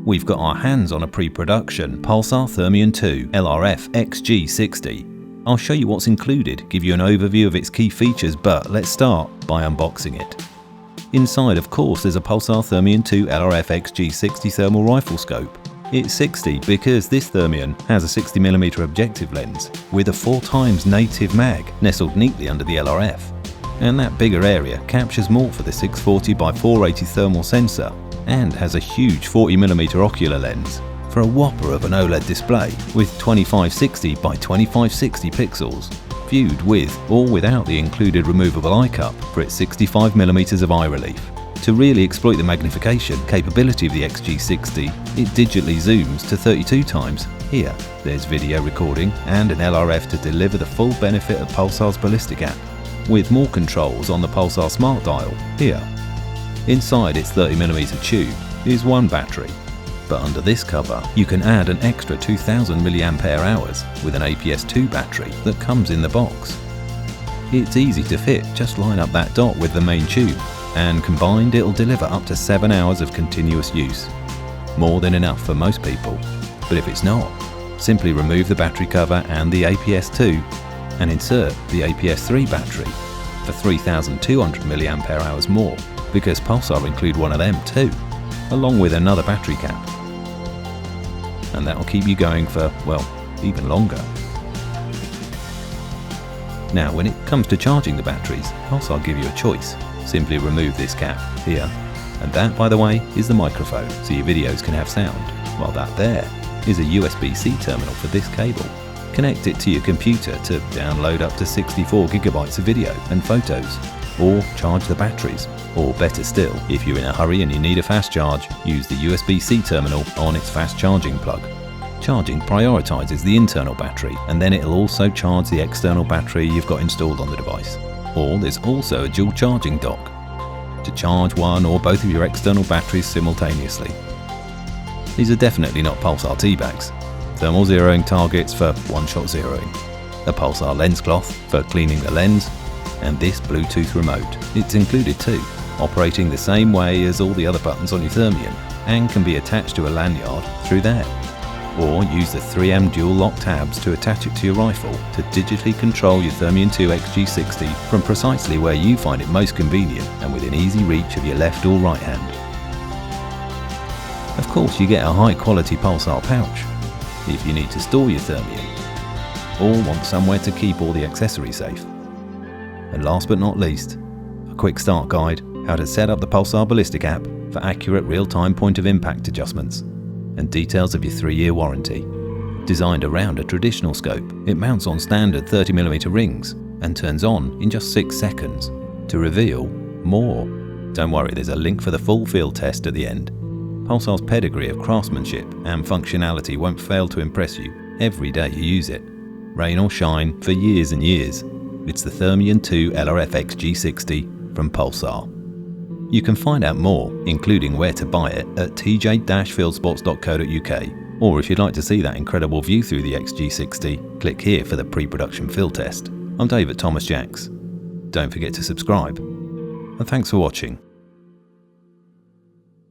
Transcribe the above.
we've got our hands on a pre-production Pulsar Thermion 2 LRF XG60. I'll show you what's included, give you an overview of its key features, but let's start by unboxing it. Inside, of course, there's a Pulsar Thermion 2 LRF XG60 thermal rifle scope. It's 60 because this Thermion has a 60mm objective lens with a 4x native mag nestled neatly under the LRF. And that bigger area captures more for the 640x480 thermal sensor and has a huge 40mm ocular lens for a whopper of an OLED display with 2560x2560 pixels, viewed with or without the included removable eye cup for its 65mm of eye relief. To really exploit the magnification capability of the XG60, it digitally zooms to 32x. Here, there's video recording and an LRF to deliver the full benefit of Pulsar's ballistic app, with more controls on the Pulsar Smart Dial here. Inside its 30mm tube is one battery, but under this cover you can add an extra 2000 mAh with an APS-2 battery that comes in the box. It's easy to fit, just line up that dot with the main tube, and combined it'll deliver up to 7 hours of continuous use. More than enough for most people, but if it's not, simply remove the battery cover and the APS-2 and insert the APS-3 battery for 3200 mAh more, because Pulsar include one of them too, along with another battery cap. And that'll keep you going for, well, even longer. Now, when it comes to charging the batteries, Pulsar give you a choice. Simply remove this cap here, and that, by the way, is the microphone, so your videos can have sound, while that there is a USB-C terminal for this cable. Connect it to your computer to download up to 64GB of video and photos, or charge the batteries. Or better still, if you're in a hurry and you need a fast charge, use the USB-C terminal on its fast charging plug. Charging prioritizes the internal battery, and then it'll also charge the external battery you've got installed on the device. Or there's also a dual charging dock to charge one or both of your external batteries simultaneously. These are definitely not Pulsar tea bags. Thermal zeroing targets for one-shot zeroing, a Pulsar lens cloth for cleaning the lens, and this Bluetooth remote. It's included too, operating the same way as all the other buttons on your Thermion, and can be attached to a lanyard through there. Or use the 3M dual lock tabs to attach it to your rifle to digitally control your Thermion 2 XG60 from precisely where you find it most convenient and within easy reach of your left or right hand. Of course, you get a high quality Pulsar pouch if you need to store your Thermion, or want somewhere to keep all the accessories safe. And last but not least, a quick start guide, how to set up the Pulsar ballistic app for accurate real-time point of impact adjustments, and details of your 3-year warranty. Designed around a traditional scope, it mounts on standard 30mm rings and turns on in just 6 seconds to reveal more. Don't worry, there's a link for the full field test at the end. Pulsar's pedigree of craftsmanship and functionality won't fail to impress you every day you use it. Rain or shine, for years and years, it's the Thermion 2 LRF XG60 from Pulsar. You can find out more, including where to buy it, at tj-fieldsports.co.uk, or if you'd like to see that incredible view through the XG60, click here for the pre-production field test. I'm David Thomas Jacks. Don't forget to subscribe, and thanks for watching.